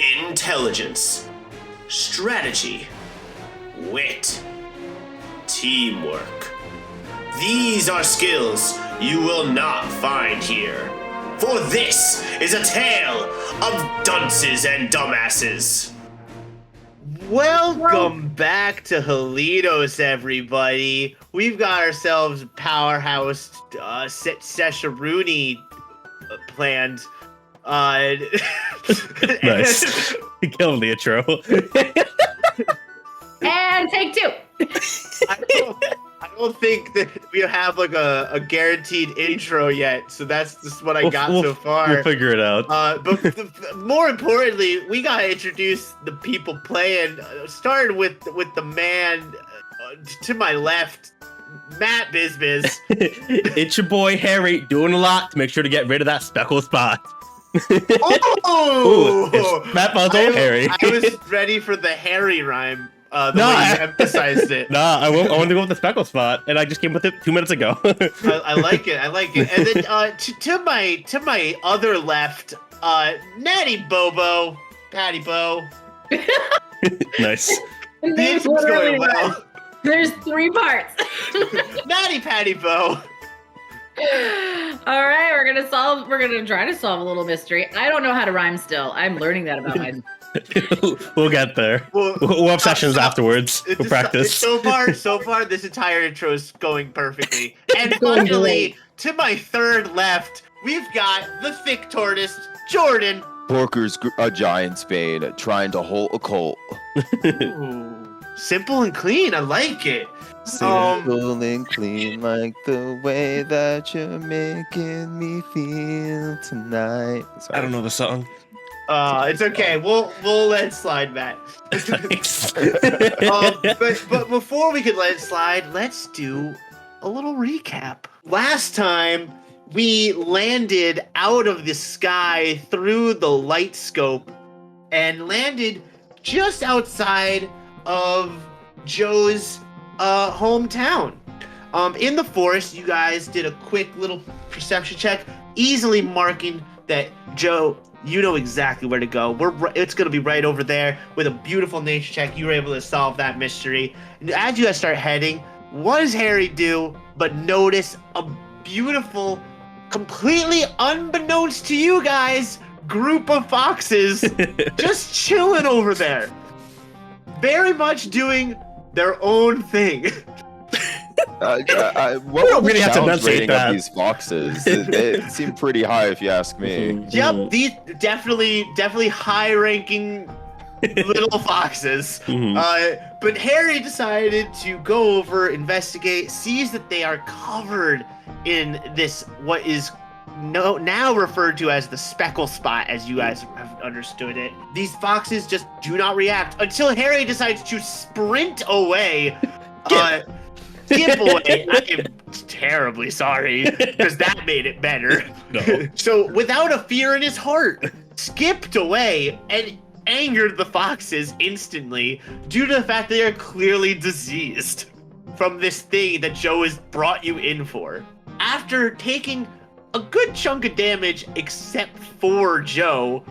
intelligence, strategy, wit, teamwork. These are skills you will not find here, for this is a tale of dunces and dumbasses. Welcome back to Helitos, everybody. We've got ourselves powerhouse Sesharuni planned. Nice. Killing the intro. And take two. I don't think that we have like a guaranteed intro yet, so that's just what I got so far. We'll figure it out. But more importantly, we gotta introduce the people playing. Starting with the man to my left, mattbizzbizz. It's your boy Harry doing a lot to make sure to get rid of that speckle-spot. Oh! It's Matt Harry. I was ready for the Harry rhyme. Way you emphasized it. Nah, I wanted to go with the speckle-spot, and I just came with it 2 minutes ago. I like it. And then to my other left, Natty Bobo, Patty Bo. Nice. This is going well. There's 3 parts. Natty Patty Bo. All right, we're gonna try to solve a little mystery. I don't know how to rhyme still. I'm learning that about myself. We'll get there. We'll have sessions afterwards. We'll practice. So far, this entire intro is going perfectly. And finally, to my third left, we've got the thick tortoise, Jordan. Porker's a giant spade trying to hold a colt. Ooh, simple and clean. I like it. Simple and clean, like the way that you're making me feel tonight. Sorry. I don't know the song. It's okay. We'll let it slide, Matt. Thanks. But before we could let it slide, let's do a little recap. Last time, we landed out of the sky through the light scope and landed just outside of Joe's hometown. In the forest, you guys did a quick little perception check, easily marking that Joe, you know exactly where to go. It's going to be right over there with a beautiful nature check. You were able to solve that mystery. And as you guys start heading, what does Harry do but notice a beautiful, completely unbeknownst to you guys, group of foxes just chilling over there. Very much doing their own thing. What don't really have to enunciate that. These foxes? They seem pretty high, if you ask me. Yep, these definitely high-ranking little foxes. But Harry decided to go over, investigate, sees that they are covered in this, what is now referred to as the speckle-spot, as you guys have understood it. These foxes just do not react until Harry decides to sprint away. Skip away. I am terribly sorry, because that made it better. No. So, without a fear in his heart, skipped away and angered the foxes instantly due to the fact that they are clearly diseased from this thing that Joe has brought you in for. After taking a good chunk of damage, except for Joe,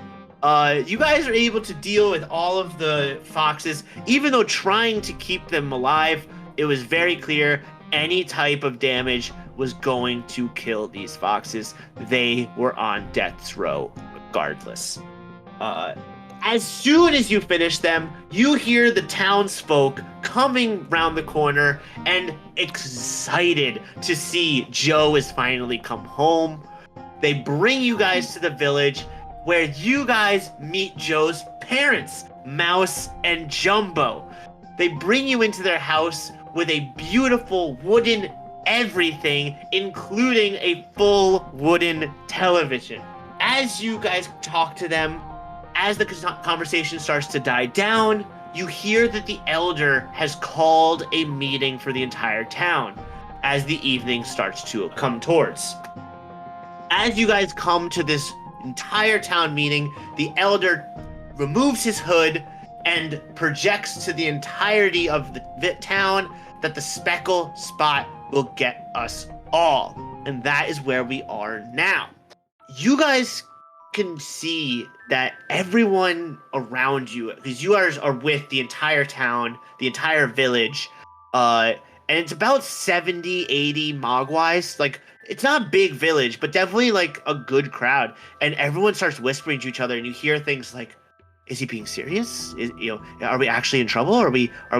you guys are able to deal with all of the foxes, even though trying to keep them alive, it was very clear any type of damage was going to kill these foxes. They were on death's row regardless. As soon as you finish them, you hear the townsfolk coming round the corner and excited to see Joe has finally come home. They bring you guys to the village where you guys meet Joe's parents, Mouse and Jumbo. They bring you into their house with a beautiful wooden everything, including a full wooden television. As you guys talk to them, as the conversation starts to die down, you hear that the elder has called a meeting for the entire town as the evening starts to come towards. As you guys come to this entire town meeting, the elder removes his hood and projects to the entirety of the town that the speckle-spot will get us all. And that is where we are now. You guys can see that everyone around you, because you are with the entire town, the entire village, and it's about 70, 80 Mogwais. Like, it's not a big village, but definitely like a good crowd. And everyone starts whispering to each other, and you hear things like, "Is he being serious? Are we actually in trouble?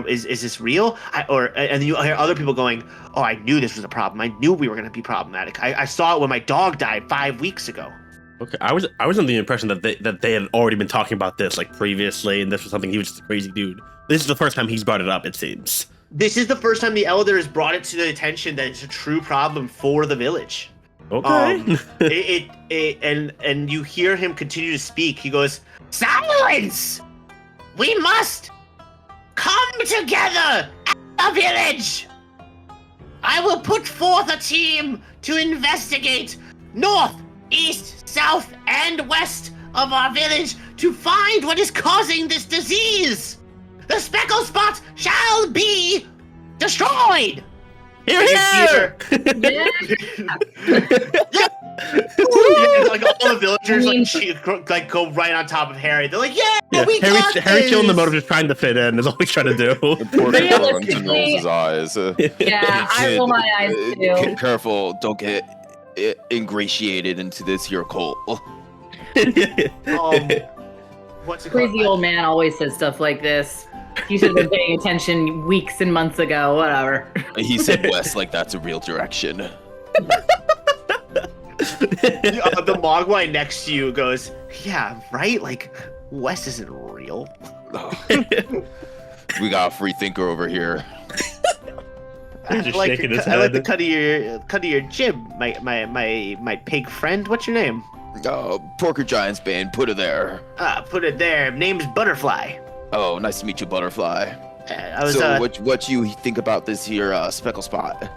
Is this real?" And you hear other people going, "Oh, I knew this was a problem. I knew we were going to be problematic. I saw it when my dog died 5 weeks ago." Okay, I was under the impression that they had already been talking about this like previously, and this was something he was just a crazy dude. This is the first time he's brought it up, it seems. This is the first time the elder has brought it to the attention that it's a true problem for the village. Okay. And you hear him continue to speak. He goes, "Silence! We must come together at the village. I will put forth a team to investigate north, east, south, and west of our village to find what is causing this disease. The speckle-spot shall be destroyed." Here, here! Like all the villagers like go right on top of Harry. They're like, "Yeah, we got this." Harry killing the motive, just trying to fit in, is all he's trying to do. Poor Porker rolls his eyes. Yeah, I roll my eyes too. Careful, don't get ingratiated into this here cult. What's it Crazy called? old man always says stuff like this. You should have been paying attention weeks and months ago. Whatever. He said west like that's a real direction. The Mogwai next to you goes, "Yeah, right? Like, West isn't real." We got a free thinker over here. He's just shaking his I like the head. cut of your jib, my pig friend. What's your name? Porker Giant's band, put it there. Put it there. Name's Butterfly. Oh, nice to meet you, Butterfly. I was So what you think about this here speckle-spot?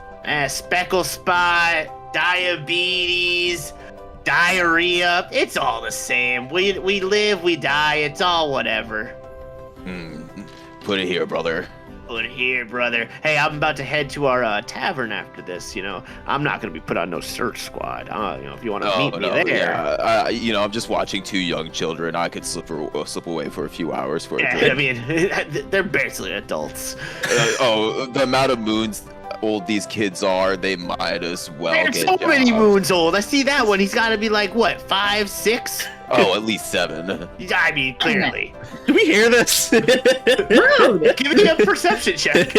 speckle-spot, diabetes, diarrhea. It's all the same. We live, we die. It's all whatever. Put it here, brother. Put it here, brother. Hey, I'm about to head to our tavern after this. I'm not gonna be put on no search squad. If you want to meet me there. Yeah. I'm just watching two young children. I could slip away for a few hours for a Yeah, drink. I mean, they're basically adults. The amount of moons old these kids are, they might as well They're get so many jobs. moons old. I see that one. He's got to be like, what, 5, 6? Oh, at least 7. I mean, clearly. Do we hear this? Rude. Give me a perception check.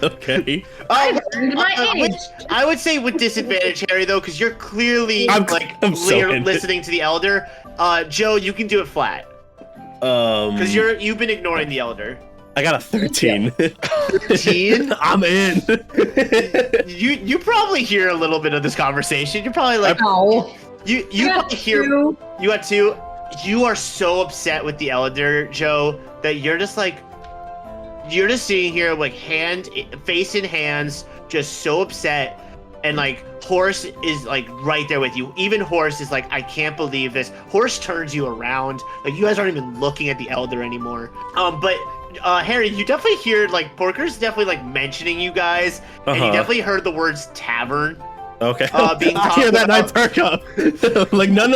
Okay. Earned my age. I would say with disadvantage, Harry, though, because you're clearly I'm so in it. listening to the elder. Joe, you can do it flat because you've been ignoring the elder. I got a 13. 13? I'm in. You probably hear a little bit of this conversation. You're probably like, No. you probably hear. Two. You got 2. You are so upset with the elder, Joe, that you're just sitting here like face in hands, just so upset. And like Horace is like right there with you. Even Horace is like, "I can't believe this." Horace turns you around. Like, you guys aren't even looking at the elder anymore. But Harry, you definitely hear like Porker's definitely like mentioning you guys, and you definitely heard the words tavern. Okay. Being I hear that, and I talked perk up. Like, no.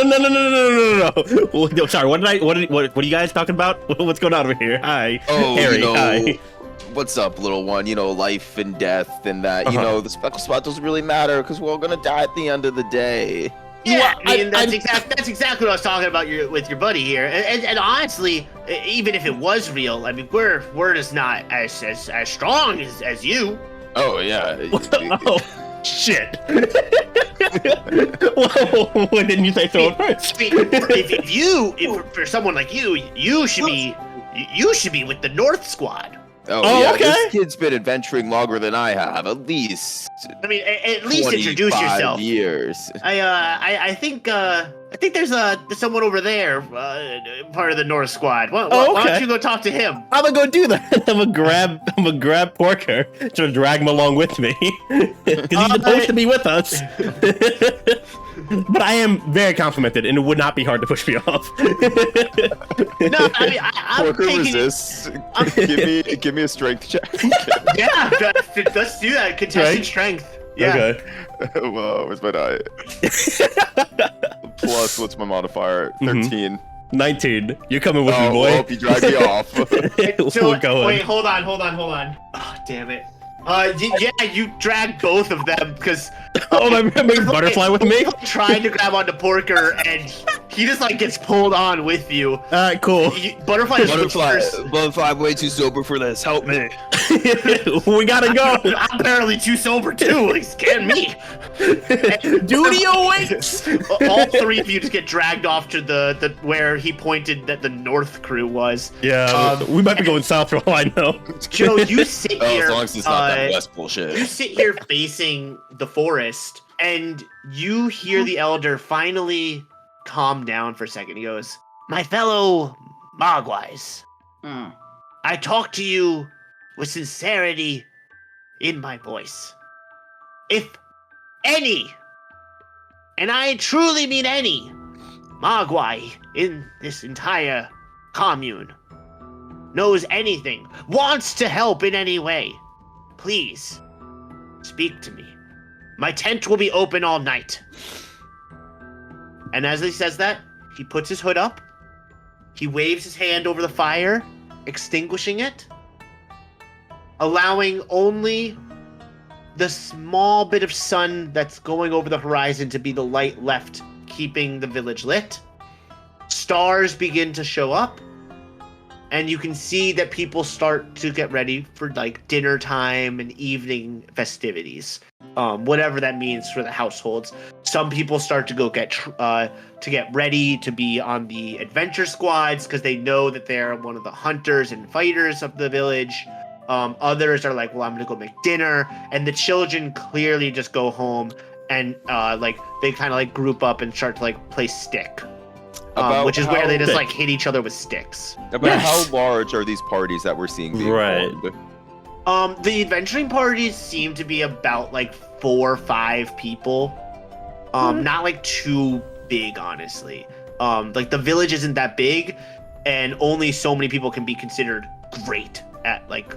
Well, sorry, what are you guys talking about? What's going on over here? Hi. Oh, Harry, hi. What's up, little one? Life and death and that. The speckle-spot doesn't really matter because we're all gonna die at the end of the day. Yeah, I mean, that's exactly what I was talking about with your buddy here. And honestly, even if it was real, I mean, we're just not as strong as you. Oh yeah. Oh, shit. Well, why didn't you say so at first? If for someone like you should be with the North Squad. Oh yeah, okay. This kid's been adventuring longer than I have, at least. I mean, at least introduce 25 yourself. years. I think there's someone over there, part of the North Squad. Why okay. don't you go talk to him? I'm gonna go do that. I'm gonna grab Porker to drag him along with me because he's supposed to be with us. But I am very complimented, and it would not be hard to push me off. No, I mean, I'm Porker taking resists. Give me a strength check. Yeah, let's do that. Contested strength. Yeah. Okay. Whoa, where's my die? Plus, what's my modifier? 13. 19. You're coming with me, Oh, boy. well, you dragged me off. So, We're going. wait, hold on. Oh, damn it. Yeah, you dragged both of them because. Oh, my butterfly with me? Trying to grab onto Porker, and he just like gets pulled on with you. All right, cool. Butterfly, Butterfly, way too sober for this. Help me. We gotta go. I'm apparently too sober too. He's scared me. Duty awaits. All three of you just get dragged off to the where he pointed that the North crew was. Yeah, we might be going south for all I know. Joe, you sit here. As long as it's not that West bullshit. You sit here facing the forest, and you hear the elder finally calm down for a second. He goes, "My fellow Mogwais, I talk to you with sincerity in my voice. If any, and I truly mean any, Mogwai in this entire commune knows anything, wants to help in any way, please speak to me. My tent will be open all night." And as he says that, he puts his hood up, he waves his hand over the fire, extinguishing it, allowing only the small bit of sun that's going over the horizon to be the light left, keeping the village lit. Stars begin to show up, and you can see that people start to get ready for like dinner time and evening festivities, whatever that means for the households. Some people start to go get ready to be on the adventure squads because they know that they're one of the hunters and fighters of the village. Others are like, well, I'm gonna go make dinner, and the children clearly just go home and they kind of like group up and start to like play stick. Which is where they just like hit each other with sticks. About how large are these parties that we're seeing being formed? The adventuring parties seem to be about like 4 or 5 people. Not like too big, honestly. Like the village isn't that big, and only so many people can be considered great at like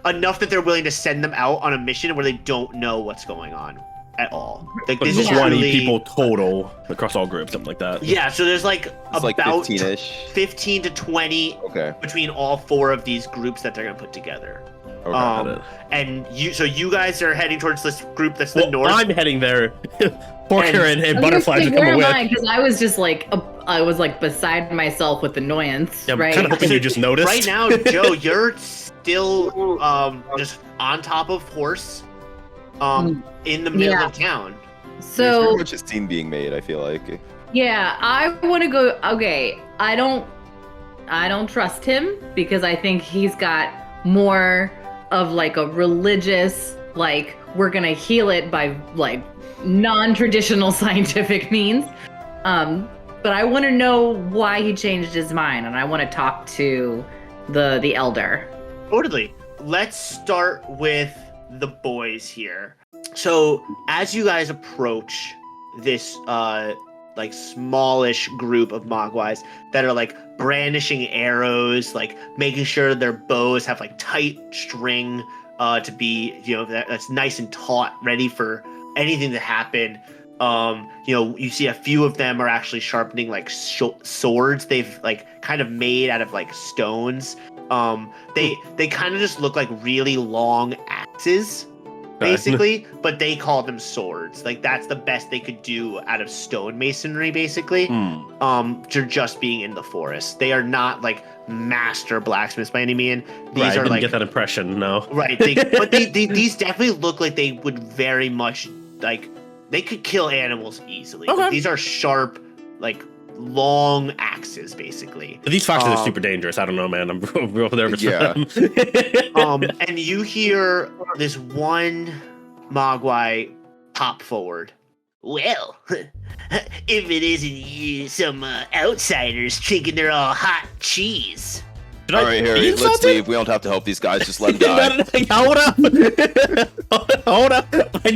enough that they're willing to send them out on a mission where they don't know what's going on at all. Like this is 20 really, people total across all groups, something like that. Yeah, so there's like It's about like 15-ish. 15 to 20 Okay. between all 4 of these groups that they're gonna put together. Okay. And you guys are heading towards this group that's the north. I'm heading there. Porker and Butterflies are where coming am I? with. Because I was just like, I was like beside myself with annoyance, Yeah, I'm right? kind of hoping you just noticed. Right now, Joe, you're still just on top of horse in the middle of town. There's So pretty much a scene being made, I feel like. yeah, I want to go. Okay, I don't trust him because I think he's got more of like a religious, like we're gonna heal it by like non-traditional scientific means. But I want to know why he changed his mind, and I want to talk to the elder. Totally. Let's start with the boys here. So as you guys approach this like smallish group of Mogwais that are like brandishing arrows, like making sure their bows have like tight string to be, that's nice and taut, ready for anything to happen. You see a few of them are actually sharpening like swords they've like kind of made out of like stones. They kind of just look like really long axes, basically, but they call them swords. Like that's the best they could do out of stonemasonry, basically. To just being in the forest. They are not like master blacksmiths by any means. These I are didn't like get that impression. No. right. But these definitely look like they would very much like they could kill animals easily. Okay. Like, these are sharp, like long axes, basically. These foxes are super dangerous. I don't know, man. I'm real nervous for them. And you hear this one Mogwai pop forward. Well, if it isn't you, some outsiders thinking they're all hot cheese. All right, Harry, let's leave. We don't have to help these guys. Just let them die. Hold up. Hold up. I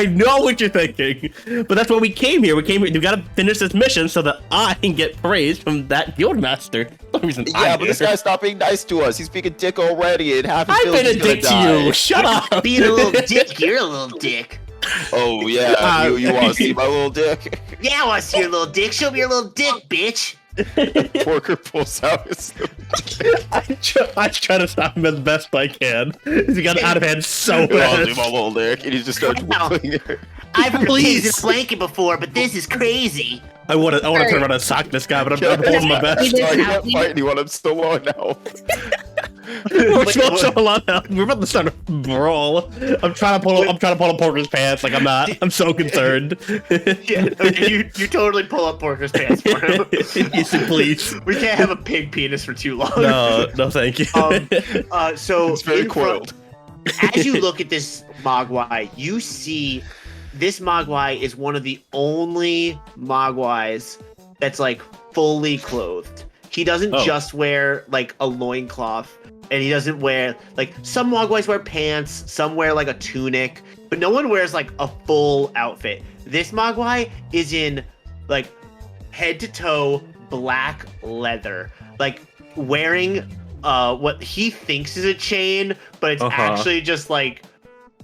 know what you're thinking. But that's why we came here. We gotta finish this mission so that I can get praise from that guild master. Yeah, but this guy's not being nice to us. He's being a dick already, and half his I've village been a is gonna dick to die. you. Shut up. Being a little dick, you're a little dick. Oh yeah, you want to see my little dick? Yeah, I want to see your little dick. Show me your little dick, bitch. Porker pulls out his. I try to stop him as best I can. He got out of hand so You want to see fast. my little dick? And he just starts whipping it. I've pleased a blanket before, but this is crazy. I want to turn around and sock this guy, but I'm holding my best. He I did can't fight anyone. I'm still low now. We're supposed to hold on now. We're about to start a brawl. I'm trying to pull up Porker's pants. Like I'm so concerned. Yeah, okay, you totally pull up Porker's pants for him. Yes, please. We can't have a pig penis for too long. No, thank you. So It's very in front- coiled. as you look at this Mogwai, you see this Mogwai is one of the only Mogwais that's like fully clothed. He doesn't just wear like a loincloth, and he doesn't wear like some Mogwais wear pants, some wear like a tunic, but no one wears like a full outfit. This Mogwai is in like head to toe black leather, like wearing what he thinks is a chain, but it's actually just like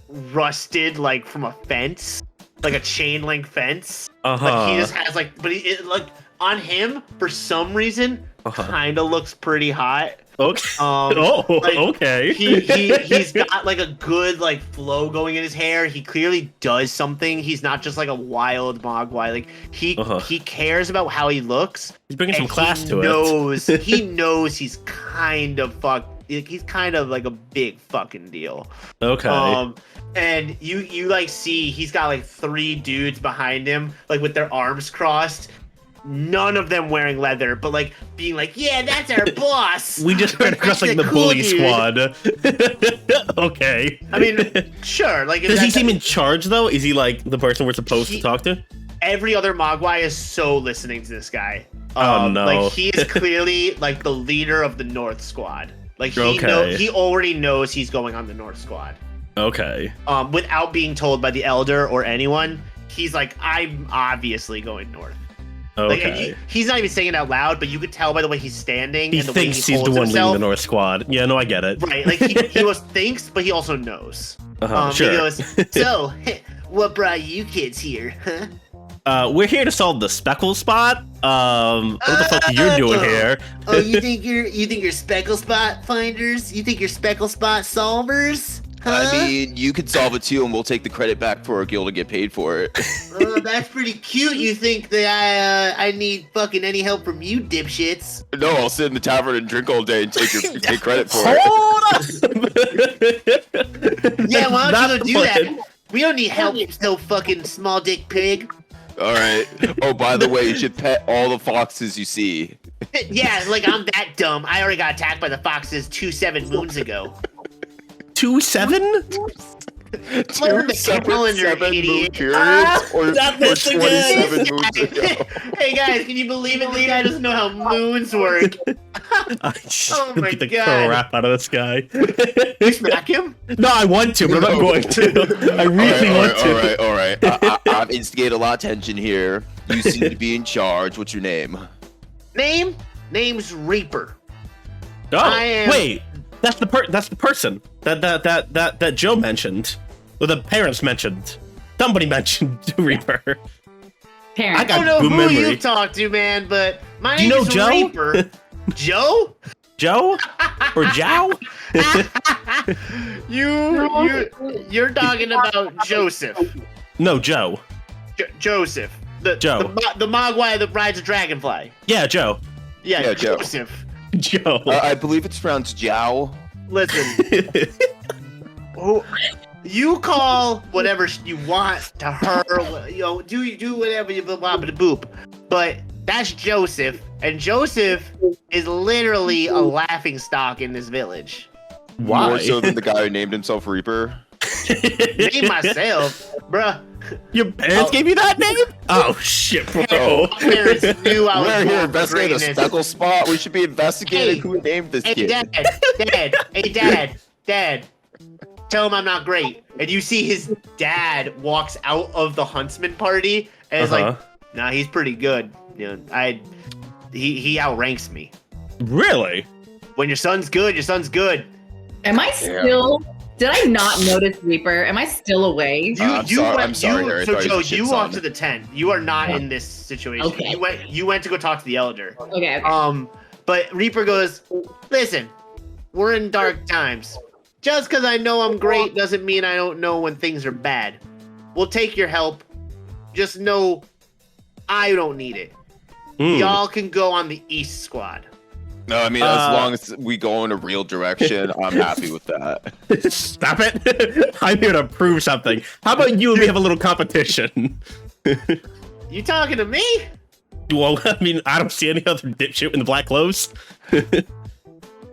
rusted like from a fence, like a chain link fence. Like he just has like, but like on him for some reason kind of looks pretty hot. Okay. Like, Okay. he's got like a good like flow going in his hair. He clearly does something. He's not just like a wild Mogwai. Like he cares about how he looks. He's bringing some and class to it. He knows he's kind of he's kind of like a big fucking deal. Okay. And you like see he's got like 3 dudes behind him, like with their arms crossed. None of them wearing leather, but like being like, yeah, that's our boss. We just ran across like the Cool bully dude. squad. Okay. I mean, sure. Like, Does he seem in charge though? Is he like the person we're supposed to talk to? Every other Mogwai is so listening to this guy. Oh, no. Like he is clearly like the leader of the North Squad. Like he already knows he's going on the North Squad. Okay. Without being told by the Elder or anyone, he's like, I'm obviously going north. Okay. Like, he's not even saying it out loud, but you could tell by the way he's standing He and the way thinks he he's the holds one leading himself. the North Squad. Yeah, no, I get it. Right, like he was thinks, but he also knows. Sure. He goes, so, what brought you kids here, huh? We're here to solve the speckle-spot. What the fuck are you doing here? Oh, you think you're speckle-spot finders? You think you're speckle-spot solvers? Huh? I mean, you could solve it too, and we'll take the credit back for our guild and get paid for it. Oh, that's pretty cute. You think that I need fucking any help from you dipshits? No, I'll sit in the tavern and drink all day and take credit for it. Yeah, why Not don't you go do fun. that? We don't need help, you so fucking small dick pig. All right. Oh, by the way, you should pet all the foxes you see. Yeah, like I'm that dumb. I already got attacked by the foxes 7 moons ago. 2-7? Learn the 7 calendar, moon idiot. periods or not this 27 again. moons ago. Hey guys, can you believe it? The guy doesn't know how moons work. I Oh my beat the God. crap out of this guy. You smack him? No, I want to, but I'm not going to. I really want to. All right. I've instigated a lot of tension here. You seem to be in charge. What's your name? Name's Reaper. Oh, I am- wait. That's the person that Joe mentioned, or the parents mentioned. Somebody mentioned Reaper. Parents. I I don't got know good who memory. you talked to, man, but my Do you name know is Joe? Reaper. Joe? Joe or Jow? You're talking about Joseph. No, Joe. Joseph. Joe. The Mogwai that rides a dragonfly. Yeah, Joe. Yeah, Joe. Joseph. Joe. I believe it's pronounced Jow. Listen. You call whatever you want to her. You know, do whatever you boop. But that's Joseph, and Joseph is literally a laughing stock in this village. Why? More so than the guy who named himself Reaper. Me myself, bruh. Your parents gave you that name? Oh shit, bro. My parents knew I was We're here born for investigating a greatness. speckle spot. We should be investigating Hey. who named this Hey, kid. Dad. Tell him I'm not great. And you see his dad walks out of the huntsman party and is like, nah, he's pretty good. You know, he outranks me. Really? When your son's good, your son's good. Am I still Did I not notice Reaper? Am I still away? I'm sorry, Harry. I So thought Joe, you you were walked son. to the tent. You are not in this situation. Okay. You went to go talk to the elder. Okay. But Reaper goes, listen, we're in dark times. Just because I know I'm great doesn't mean I don't know when things are bad. We'll take your help. Just know I don't need it. Y'all can go on the East Squad. No, I mean, as long as we go in a real direction, I'm happy with that. Stop it. I'm here to prove something. How about you and me have a little competition? You talking to me? Well, I mean, I don't see any other dipshit in the black clothes.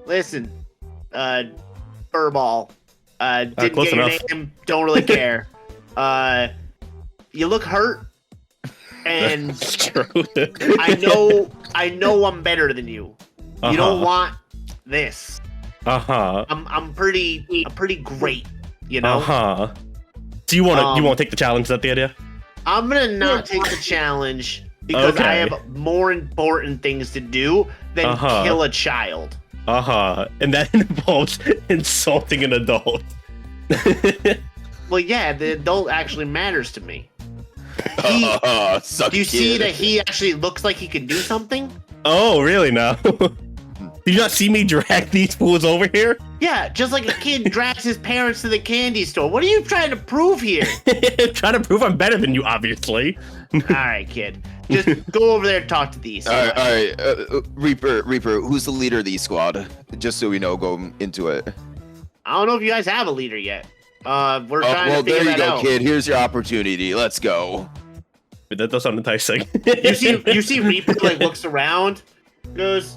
Listen, Furball. Didn't Close get your enough. name. Don't really care. You look hurt, and It's true. I know I'm better than you. You don't want this. I'm pretty great, you know. So you won't take the challenge? Is that the idea? I'm gonna not take the challenge because I have more important things to do than kill a child. And that involves insulting an adult. Well, yeah, the adult actually matters to me. Suck Do you see kid. that he actually looks like he can do something? Oh, really now? Did you not see me drag these fools over here? Yeah, just like a kid drags his parents to the candy store. What are you trying to prove here? Trying to prove I'm better than you, obviously. All right, kid. Just go over there and talk to these. All right. Reaper, who's the leader of the squad? Just so we know, go into it. I don't know if you guys have a leader yet. We're trying Well, to figure there you that go, out. kid. Here's your opportunity. Let's go. But that does sound enticing. You see Reaper like looks around, goes,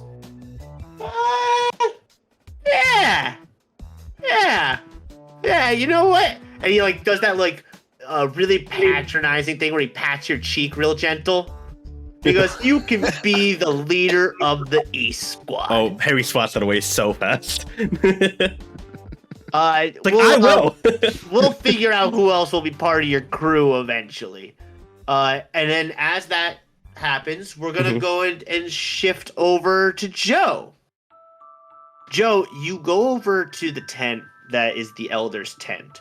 yeah. You know what? And he like does that like really patronizing thing where he pats your cheek real gentle. He goes, "You can be the leader of the East Squad." Oh, Harry swats that away so fast. I will. We'll figure out who else will be part of your crew eventually. And then as that happens, we're gonna go and shift over to Joe. Joe, you go over to the tent that is the Elder's tent.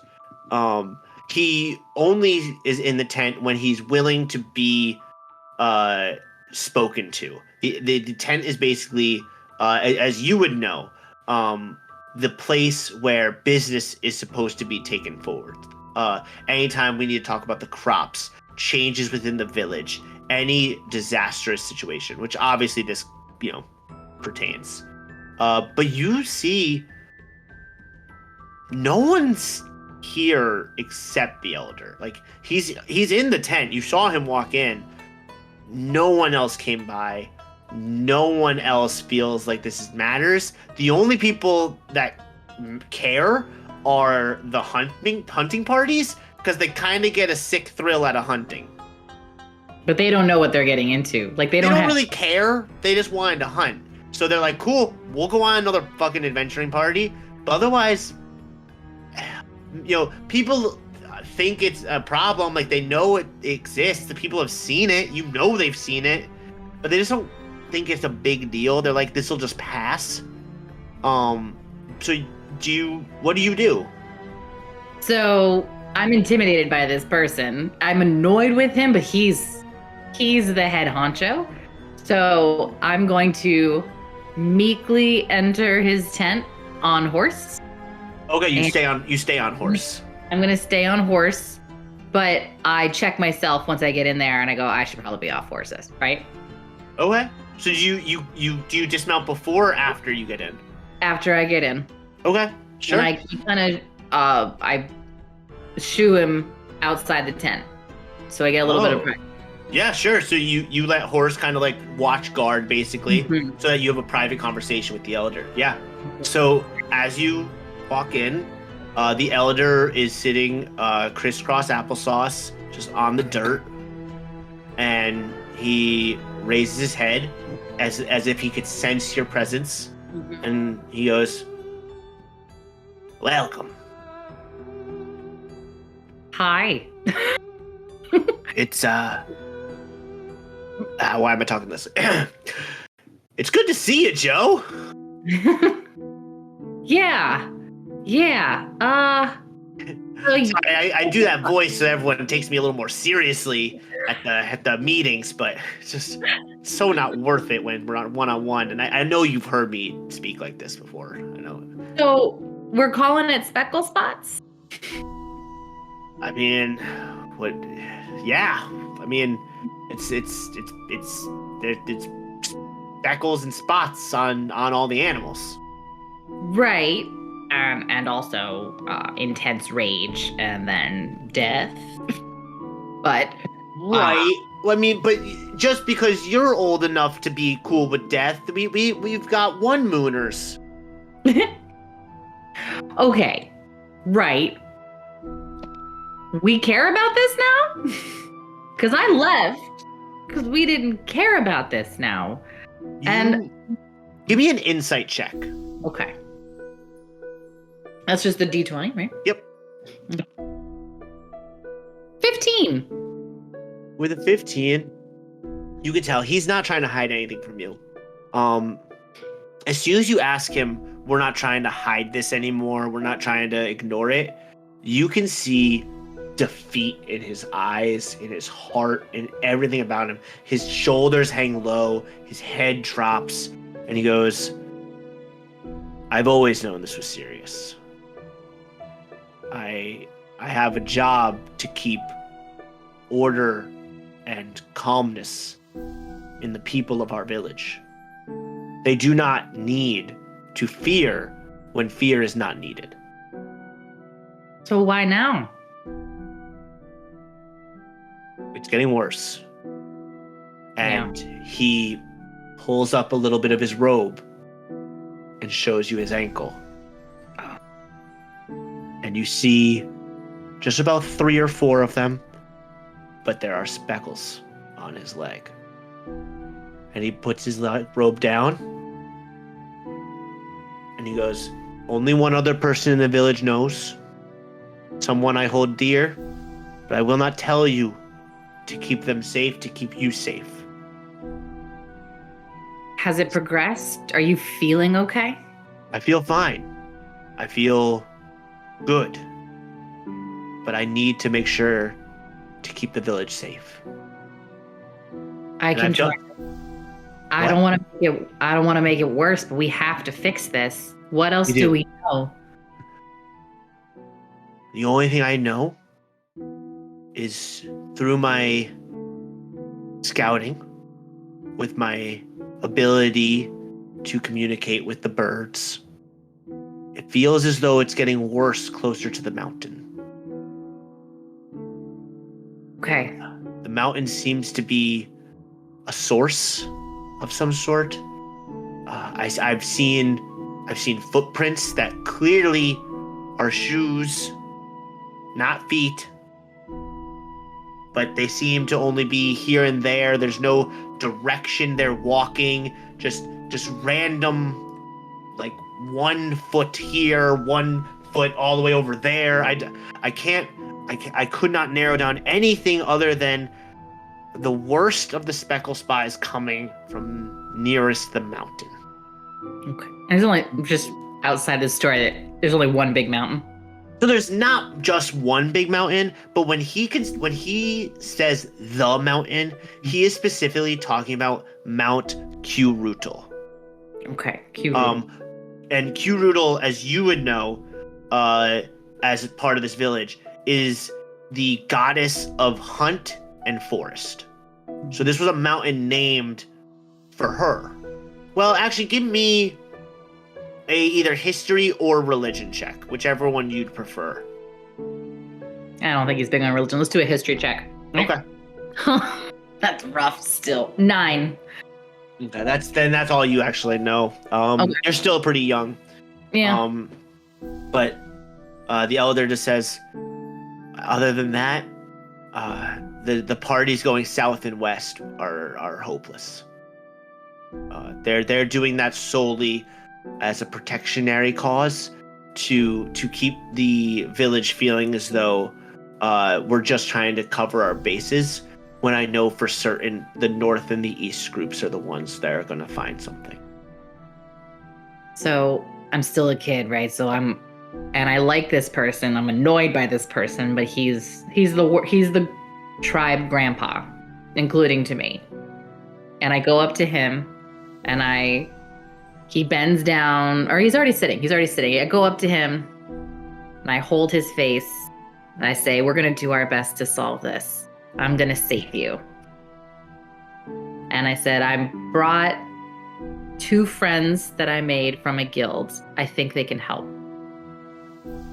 He only is in the tent when he's willing to be spoken to. The tent is basically, as you would know, the place where business is supposed to be taken forward. Anytime we need to talk about the crops, changes within the village, any disastrous situation, which obviously this, pertains. But you see, no one's here except the elder. Like he's in the tent. You saw him walk in. No one else came by. No one else feels like this matters. The only people that care are the hunting parties, because they kind of get a sick thrill out of hunting. But they don't know what they're getting into. Like they don't really care. They just wanted to hunt. So they're like, cool, we'll go on another fucking adventuring party. But otherwise, people think it's a problem. Like they know it exists. The people have seen it. They've seen it. But they just don't think it's a big deal. They're like, this will just pass. So what do you do? So I'm intimidated by this person. I'm annoyed with him, but he's the head honcho. So I'm going to meekly enter his tent on horse. Okay, you stay on horse. I'm gonna stay on horse, but I check myself once I get in there and I go, I should probably be off horses, right? Okay. So do you dismount before or after you get in? After I get in. Okay, sure. And I shoo him outside the tent. So I get a little bit of practice. Yeah, sure. So you let horse kind of like watch guard basically, so that you have a private conversation with the elder. Yeah. So as you walk in, the elder is sitting crisscross applesauce just on the dirt, and he raises his head as if he could sense your presence, and he goes, "Welcome." Hi. It's why am I talking this? It's good to see you, Joe. Yeah. Yeah. I do that voice so everyone takes me a little more seriously at the meetings, but it's just so not worth it when we're on one-on-one. And I know you've heard me speak like this before. I know. So we're calling it speckle-spots? I mean, what? Yeah. I mean, it's speckles and spots on all the animals. Right. And also intense rage and then death. But Right. I mean, but just because you're old enough to be cool with death, we've got one mooners. okay. Right. We care about this now? Because I left because we didn't care about this now. And give me an insight check. okay. That's just the D20, right? Yep. 15. With a 15, you can tell he's not trying to hide anything from you. As soon as you ask him, we're not trying to hide this anymore, we're not trying to ignore it, you can see defeat in his eyes, in his heart, in everything about him. His shoulders hang low, his head drops, and he goes, I've always known this was serious. I have a job to keep order and calmness in the people of our village. They do not need to fear when fear is not needed. So why now? It's getting worse. And he pulls up a little bit of his robe and shows you his ankle. And you see just about 3 or 4 of them, but there are speckles on his leg. And he puts his robe down, and he goes, only one other person in the village knows, someone I hold dear, but I will not tell you to keep them safe, to keep you safe. Has it progressed? Are you feeling okay? I feel fine. I feel good. But I need to make sure to keep the village safe. I can try. I don't want to make it worse, but we have to fix this. What else do we know? The only thing I know is through my scouting, with my ability to communicate with the birds. It feels as though it's getting worse closer to the mountain. Okay. The mountain seems to be a source of some sort. I've seen footprints that clearly are shoes, not feet. But they seem to only be here and there. There's no direction they're walking. Just random, like 1 foot here, 1 foot all the way over there. I could not narrow down anything other than the worst of the speckle-spot is coming from nearest the mountain. Okay. And there's only just outside the story that there's only one big mountain. So there's not just one big mountain, but when he says the mountain, he is specifically talking about Mount Q-Rutal. Okay, Q-Rutal. And Q-Rutal, as you would know, as part of this village, is the goddess of hunt and forest. So this was a mountain named for her. Well, actually, give me a either history or religion check, whichever one you'd prefer. I don't think he's big on religion. Let's do a history check. Okay. That's rough still. 9. Okay, that's all you actually know. Okay. You're still pretty young. Yeah. But the elder just says, other than that, the parties going south and west are hopeless. They're doing that solely as a protectionary cause to keep the village feeling as though we're just trying to cover our bases, when I know for certain the north and the east groups are the ones that are going to find something. So I'm still a kid, right? So I'm and I like this person. I'm annoyed by this person, but he's the tribe grandpa, including to me. And I go up to him, and he bends down, or he's already sitting. I go up to him, and I hold his face, and I say, "We're gonna do our best to solve this. I'm gonna save you." And I said, "I brought 2 friends that I made from a guild. I think they can help.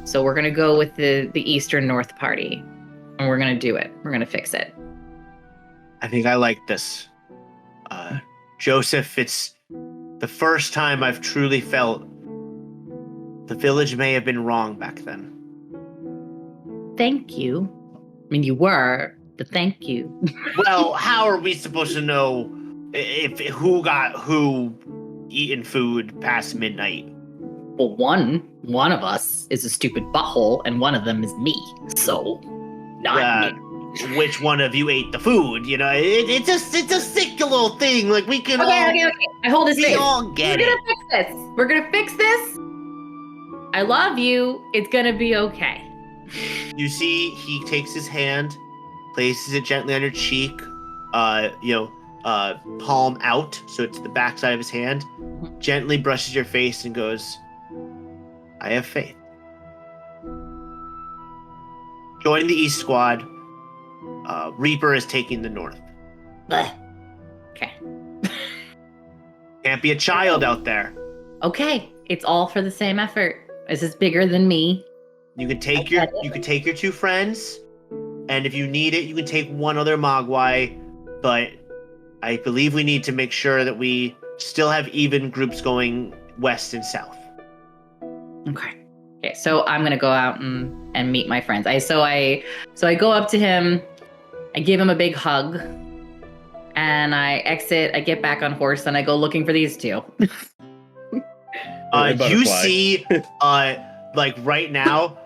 So we're gonna go with the Eastern North party, and we're gonna do it. We're gonna fix it." I think I like this. Joseph, it's the first time I've truly felt the village may have been wrong back then. Thank you. I mean, you were, but thank you. Well, how are we supposed to know if who got who eating food past midnight? Well, one of us is a stupid butthole, and one of them is me. So, not me. Which one of you ate the food? You know, it's a sick little thing. Like we can Okay. I hold his we face. all get We're it. gonna fix this. We're gonna fix this. I love you. It's gonna be okay. You see, he takes his hand, places it gently on your cheek, palm out, so it's the backside of his hand, gently brushes your face and goes, "I have faith. Join the East Squad. Reaper is taking the North. Okay. Can't be a child out there. Okay. It's all for the same effort. This is bigger than me. You can take your 2 friends, and if you need it, you can take one other Mogwai, but I believe we need to make sure that we still have even groups going west and south." Okay. So I'm gonna go out and meet my friends. So I go up to him, I give him a big hug, and I exit. I get back on horse, and I go looking for these 2. You see, like right now,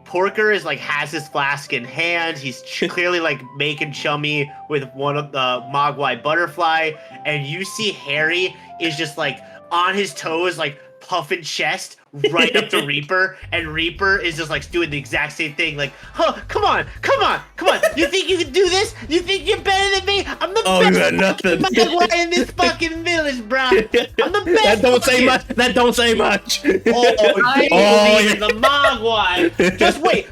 Porker is like has his flask in hand. He's clearly like making chummy with one of the Mogwai butterfly, and you see Harry is just like on his toes, like puffing chest right up to Reaper, and Reaper is just like doing the exact same thing. Like, "Huh, come on. You think you can do this? You think you're better than me? I'm the Oh, you best got nothing. Mogwai in this fucking village, bro. I'm the best. That don't say much. That don't say much. Oh, you believe in the Mogwai. Just wait.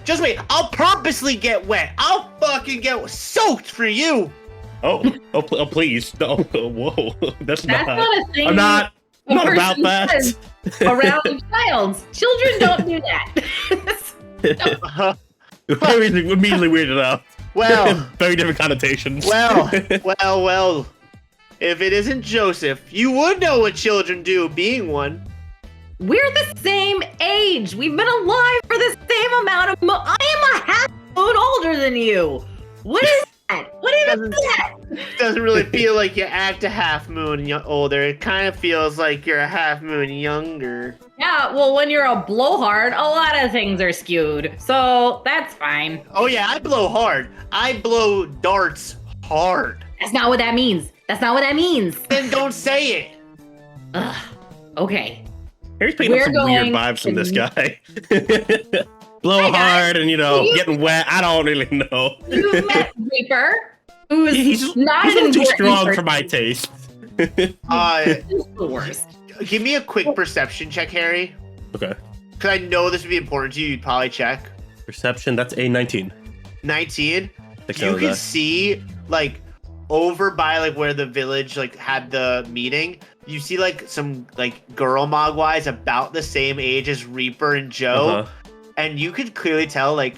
I'll purposely get wet. I'll fucking get soaked for you. Oh, please. No, whoa. That's That's not a thing. I'm not about person that. says around a child. Children don't do that. Very immediately weirded out. Well, Very different connotations. well. If it isn't Joseph, you would know what children do, being one. We're the same age. We've been alive for the same amount of I am a half moon older than you. What is that? What even is that? Doesn't really feel like you act a half moon older. It kind of feels like you're a half moon younger. Yeah, well, when you're a blowhard, a lot of things are skewed. So that's fine. Oh yeah, I blow hard. I blow darts hard. That's not what that means. Then don't say it. Ugh. Okay. Harry's picking up some weird vibes from this guy. Blow hard and, getting wet. I don't really know. You met Reaper, who's he's not a an little too strong important for my taste. He's the worst. Give me a quick perception check, Harry. Okay. Because I know this would be important to you. You'd probably check. Perception, that's a 19. 19. Six You out of can that. see, like, over by, like, where the village, like, had the meeting. You see, like, some, like, girl Mogwais about the same age as Reaper and Joe. Uh-huh. And you could clearly tell, like,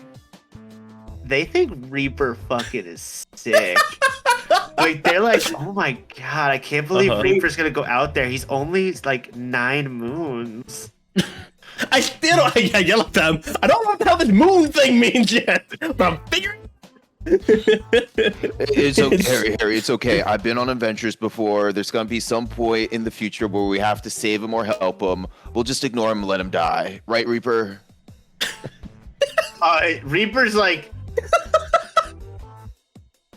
they think Reaper fucking is sick. Like, they're like, "Oh my god, I can't believe Reaper's gonna go out there. He's only, like, 9 moons." I still don't. I yell at them. I don't know what the hell this moon thing means yet, but I'm figuring. It's okay, Harry. It's okay. I've been on adventures before. There's gonna be some point in the future where we have to save him or help him. We'll just ignore him and let him die, right, Reaper? Reaper's like,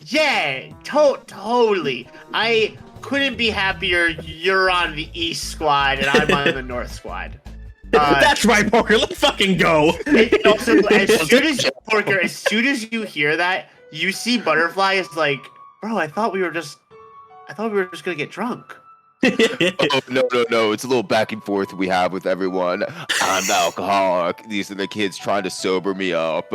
"Yeah, totally. I couldn't be happier. You're on the East Squad and I'm on the North Squad." That's right, Porker. Let's fucking go. And also, as soon as you hear that, you see Butterfly is like, bro, I thought we were just gonna get drunk. Oh, no. It's a little back and forth we have with everyone. I'm the alcoholic. These are the kids trying to sober me up.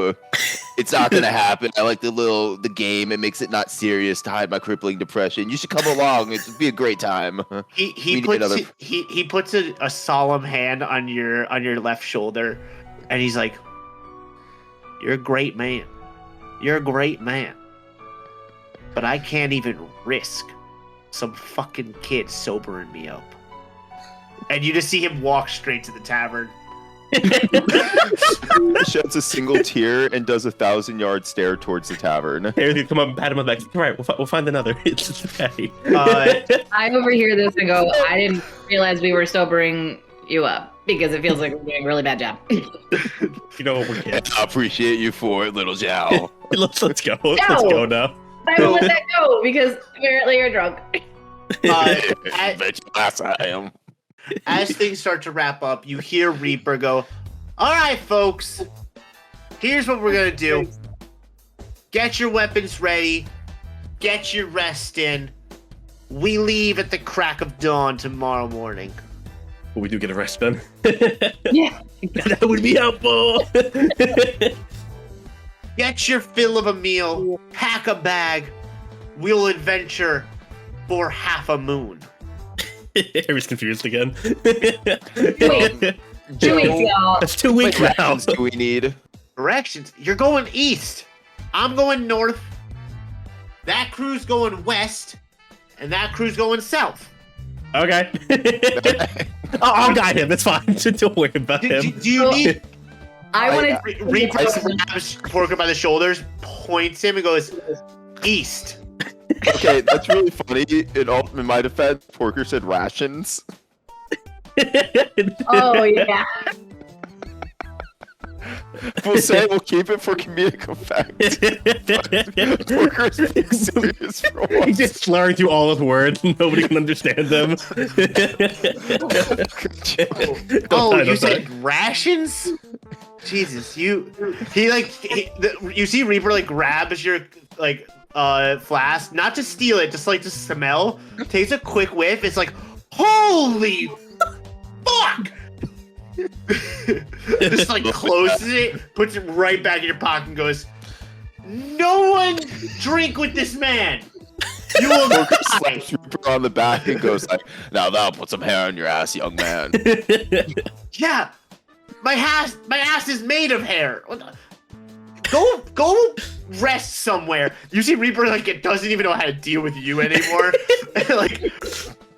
It's not going to happen. I like the game. It makes it not serious to hide my crippling depression. You should come along. It'd be a great time. He puts a solemn hand on your left shoulder, and he's like, "You're a great man. You're a great man. But I can't even risk some fucking kid sobering me up." And you just see him walk straight to the tavern. Sheds a single tear and does a 1,000-yard stare towards the tavern. Hey, come up, pat him on the back. All right, we'll find another. It's okay. I overhear this and go, I didn't realize we were sobering you up because it feels like we're doing a really bad job. You know what we're getting. I appreciate you for it, little Zhao. Let's go. Let's go now. I will let that go because apparently you're drunk. I am. As things start to wrap up, you hear Reaper go, "All right, folks, here's what we're going to do. Get your weapons ready. Get your rest in. We leave at the crack of dawn tomorrow morning." Well, we do get a rest then. Yeah. That would be helpful. Get your fill of a meal. Pack a bag. We'll adventure for half a moon. Harry's confused again. 2 weeks, y'all. That's 2 weeks What now. directions do we need? Directions. You're going east. I'm going north. That crew's going west. And that crew's going south. Okay. I'll guide him. That's fine. Don't worry about him. Do you need... I want to... Reaper grabs Porker by the shoulders, points him, and goes, east. Okay, that's really funny. In my defense, Porker said rations. Oh, yeah. We'll say we'll keep it for comedic effect. Porker's being serious for once. He's just slurring through all his words. Nobody can understand them. Oh, you said rations? Jesus, you see Reaper like grabs your flask, not to steal it, just like to smell. Takes a quick whiff. It's like, holy fuck! Just like closes it, puts it right back in your pocket, and goes, "No one drink with this man. You will Porker die." slaps Reaper on the back and goes like, "Now that'll put some hair on your ass, young man." Yeah, my ass is made of hair. Go rest somewhere. You see Reaper it doesn't even know how to deal with you anymore.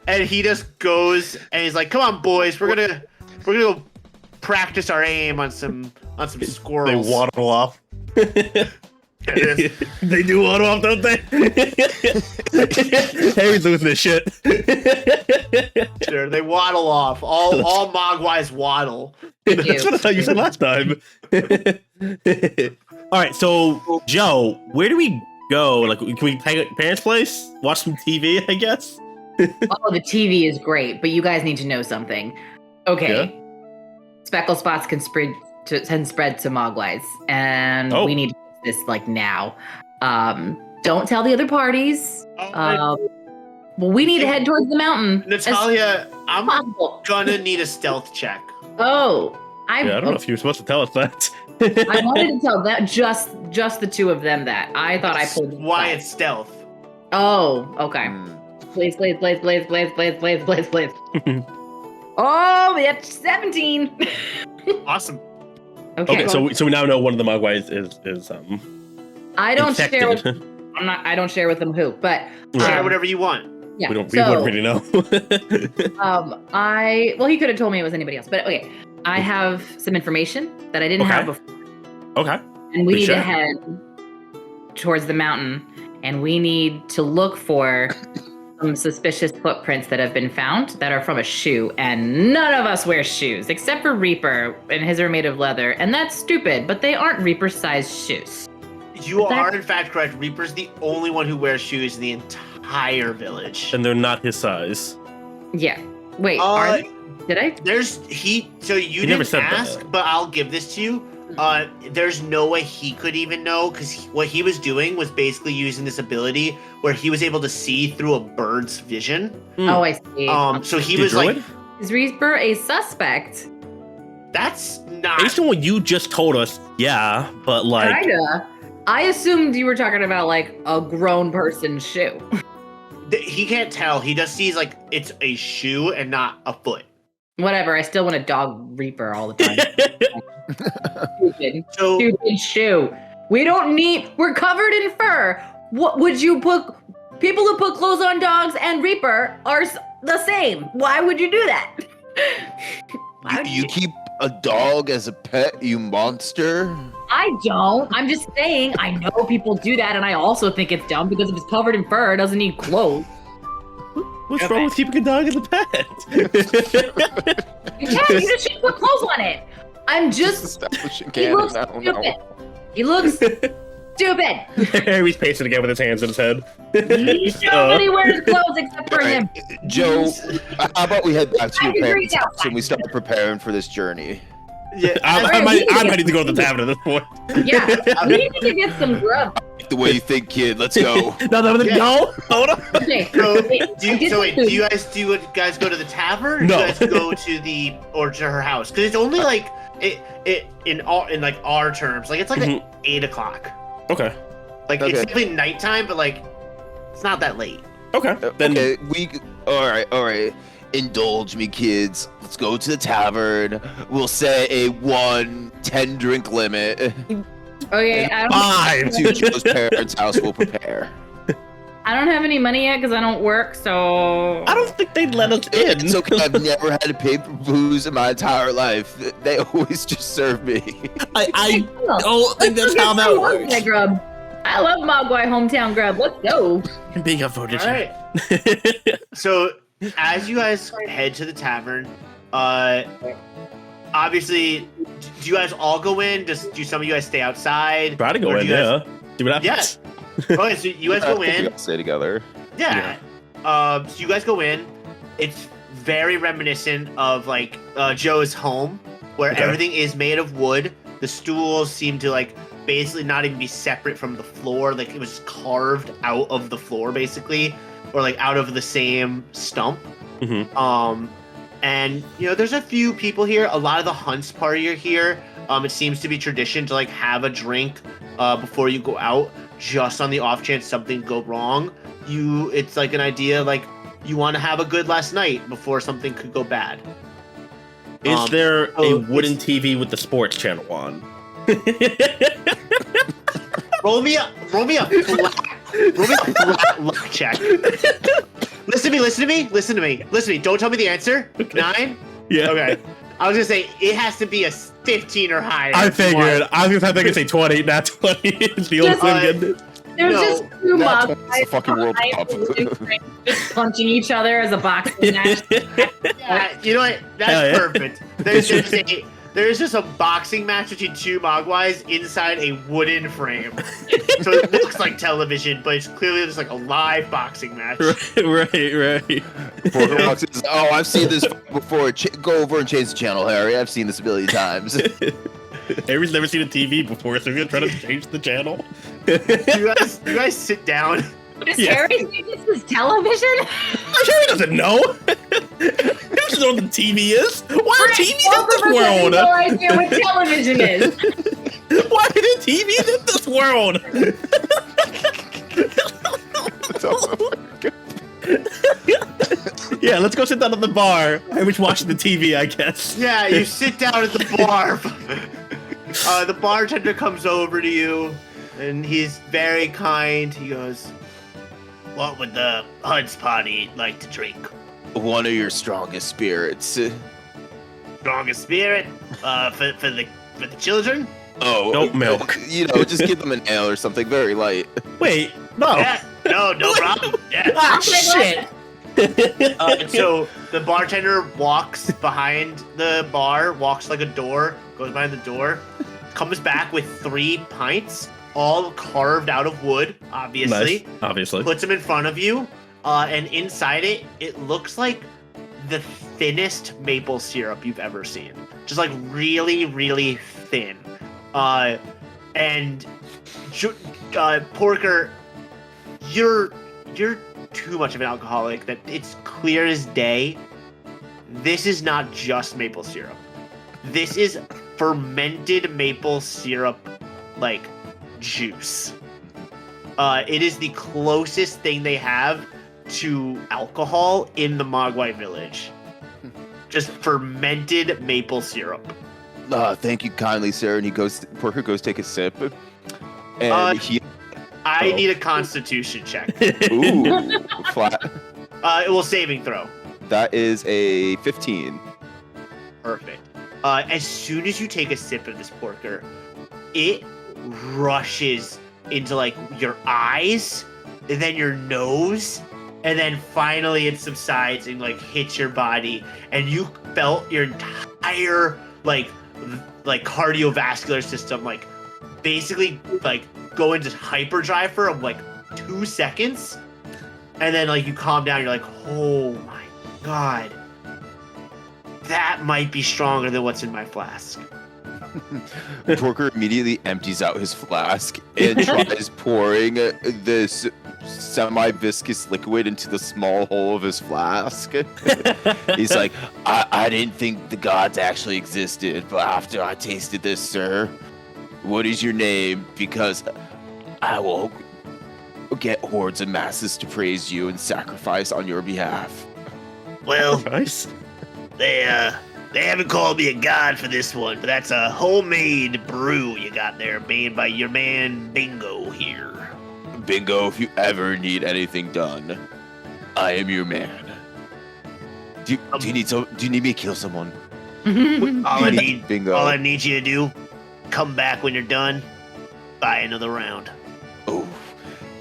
And he just goes and he's like, "Come on, boys, we're gonna go practice our aim on some squirrels." They waddle off. They do waddle off, don't they? Harry's losing his shit. Sure, they waddle off. All Mogwais waddle. That's what I thought you said last time. All right, so Joe, where do we go? Can we hang at parents' place? Watch some TV, I guess? Oh, the TV is great, but you guys need to know something. Okay. Yeah? Speckle-spots can spread to Mogwais, and we need to do this now. Don't tell the other parties. Well, we need to head towards the mountain. Natalia, I'm possible. gonna need a stealth check. Oh, I don't know if you were supposed to tell us that. I wanted to tell that just the two of them that. I thought I pulled. Why it's stealth? Oh, okay. Please. Oh, that's 17. Awesome. Okay, so we now know one of the Mogwais is I don't infected. share with. I don't share with them who, but Share whatever you want. yeah. We wouldn't really know. Well, he could have told me it was anybody else, but okay. I have some information that I didn't have before. Okay. And we need Sure. to head towards the mountain, and we need to look for some suspicious footprints that have been found that are from a shoe, and none of us wear shoes except for Reaper, and his are made of leather, and that's stupid, but they aren't Reaper-sized shoes. You are in fact correct. Reaper's the only one who wears shoes in the entire village. And they're not his size. Yeah. Wait, are they? Did I? So you never didn't said ask, that. but I'll give this to you. There's no way he could even know, because what he was doing was basically using this ability where he was able to see through a bird's vision. Oh, I see. So he The was druid? like, Is Reaper a suspect? that's not. Based on what you just told us, yeah, but like, Kinda. I assumed you were talking about like a grown person's shoe. He can't tell. He just sees like it's a shoe and not a foot. Whatever. I still want a dog Reaper all the time. Stupid. So Stupid shoe. We don't need. We're covered in fur. What would you put? People who put clothes on dogs and Reaper are the same. Why would you do that? Why would You keep a dog as a pet, you monster? I don't. I'm just saying. I know people do that, and I also think it's dumb because if it's covered in fur, it doesn't need clothes. what's wrong with keeping a dog as a pet? You can. You just shouldn't put clothes on it. I'm just. Establishing He canon. looks I don't stupid. know. He looks stupid. Harry's pacing again with his hands in his head. Nobody wears clothes except for him. Alright, Joe, how about we head back to I your can parents' breathe house and we start preparing for this journey? yeah, I'm ready to go to the tavern at this point. Yeah, we need to get some grub. The way you think, kid. Let's go. No, Yeah. no, hold on. Okay. So, wait, do I did you something. guys go to the tavern? Or No. Do you guys go to her house? Because it's only like in like our terms, like it's like Mhm. 8 o'clock. Okay, Like Okay. it's definitely nighttime, but like it's not that late. okay. Then Okay, all right. Indulge me, kids. Let's go to the tavern. We'll set a 1-10 drink limit. Okay, five. To Joe's parents' house, we'll prepare. I don't have any money yet because I don't work, so. I don't think they'd let us in. It's okay. I've never had to pay for booze in my entire life. They always just serve me. I don't think that's how that works. That grub. I love Mogwai hometown grub. Let's go. Big up footage. All right. So as you guys head to the tavern, obviously, do you guys all go in? Do some of you guys stay outside? Try to go Or do in, you guys- yeah. See what happens. Okay, so you guys go I think we in. gotta stay together. Yeah. So you guys go in. It's very reminiscent of like Joe's home, where Okay. everything is made of wood. The stools seem to like basically not even be separate from the floor. Like it was carved out of the floor, basically, or like out of the same stump. Mhm. And you know, there's a few people here. A lot of the hunts party are here. It seems to be tradition to like have a drink before you go out, just on the off chance something go wrong. It's like an idea like you want to have a good last night before something could go bad. Is there a so wooden it's- TV with the sports channel on? Roll me a flat luck check. Listen to me. Don't tell me the answer. Okay. 9? Yeah. Okay. I was gonna say it has to be a 15 or higher. I if you figured. want. I was gonna say 20, not 20. It's the only Just- thing I'm getting it. There's No, just two that's Mogwais the fucking World behind Cup. the wooden frame, just punching each other as a boxing match. Yeah, you know what? That's Hell yeah. perfect. There's just a boxing match between two Mogwais inside a wooden frame. So it looks like television, but it's clearly just like a live boxing match. right. Porker walks in and says, "Oh, I've seen this before. Go over and change the channel, Harry. I've seen this a million times." Harry's never seen a TV before, so he's gonna try to change the channel. You guys sit down. Does Yeah. Harry think this is television? Harry doesn't know. He doesn't know what the TV is. Why are TVs in Both this of us have world? no idea what television is. Why are there TVs in this world? Yeah, let's go sit down at the bar. Harry's watching the TV, I guess. Yeah, you sit down at the bar. The bartender comes over to you, and he's very kind. He goes, "What would the Huds party like to drink? One of your strongest spirits. Strongest spirit for the children? Oh, Nope, milk. You know, just give them an ale or something very light. Wait, no. Yeah, no problem. Yeah." Ah, shit. And so the bartender walks behind the bar, walks like a door, goes behind the door, comes back with 3 pints, all carved out of wood, obviously. Nice, obviously. Puts them in front of you, and inside it looks like the thinnest maple syrup you've ever seen. Just like really, really thin. And Porker, you're too much of an alcoholic that it's clear as day. This is not just maple syrup. This is fermented maple syrup, like juice. It is the closest thing they have to alcohol in the Mogwai village. Just fermented maple syrup. Thank you kindly, sir. And Porker goes take a sip. And I need a constitution check. Ooh, flat. Saving throw. That is a 15. Perfect. As soon as you take a sip of this Porker, it rushes into like your eyes, and then your nose, and then finally it subsides and like hits your body, and you felt your entire like cardiovascular system like basically like go into hyperdrive for like 2 seconds, and then like you calm down. You're like, oh my god, that might be stronger than what's in my flask. Porker immediately empties out his flask and tries pouring this semi-viscous liquid into the small hole of his flask. He's like, I didn't think the gods actually existed, but after I tasted this, sir, what is your name? Because I will get hordes of masses to praise you and sacrifice on your behalf. Well, Nice. they haven't called me a god for this one, but that's a homemade brew you got there made by your man Bingo here. Bingo, if you ever need anything done, I am your man. Do you need me to kill someone? All I need, Bingo. all I need you to do, come back when you're done, buy another round. Oh,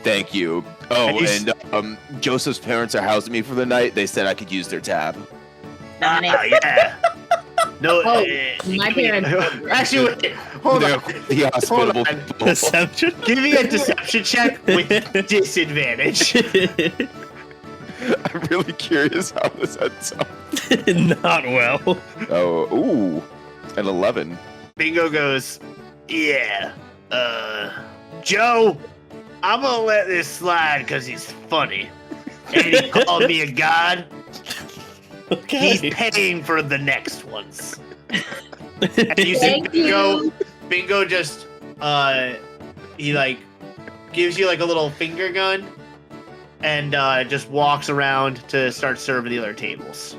thank you. Oh, and Joseph's parents are housing me for the night. They said I could use their tab. Yeah. No, My parents. Actually, wait, hold on. The hospitable Hold on. people. Deception. Give me a deception check with disadvantage. I'm really curious how this ends up. Not well. Oh, ooh, an 11. Bingo goes, yeah. Joe, I'm gonna let this slide because he's funny. And he called me a god. Okay. He's paying for the next ones. and you see Thank you. Bingo just, he like gives you like a little finger gun and just walks around to start serving the other tables.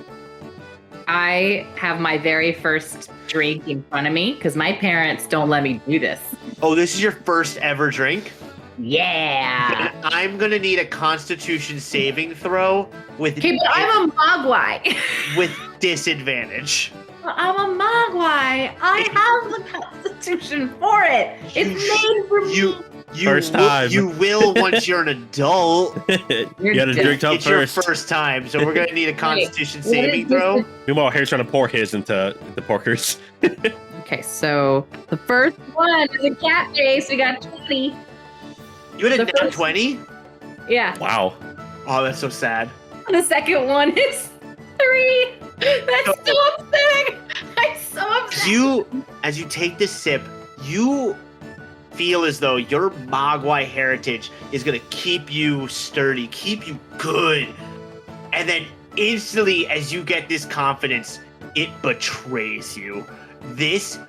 I have my very first drink in front of me because my parents don't let me do this. Oh, this is your first ever drink? Yeah. I'm gonna need a Constitution saving throw with Okay, but I'm a Mogwai. with disadvantage. I'm a Mogwai. I have the Constitution for it. It's made for me. First time. You will once you're an adult. You gotta drink up It's your first. first time, so we're gonna need a Constitution what is saving this? throw. Meanwhile, Harry's trying to pour his into the Porkers. Okay, so the first one is a cat face. We got 20. You had a The nat first- 20? Yeah. Wow. Oh, that's so sad. The second one is 3. That's so upsetting. I'm so upset. As you take this sip, you feel as though your Mogwai heritage is gonna keep you sturdy, keep you good. And then instantly, as you get this confidence, it betrays you. This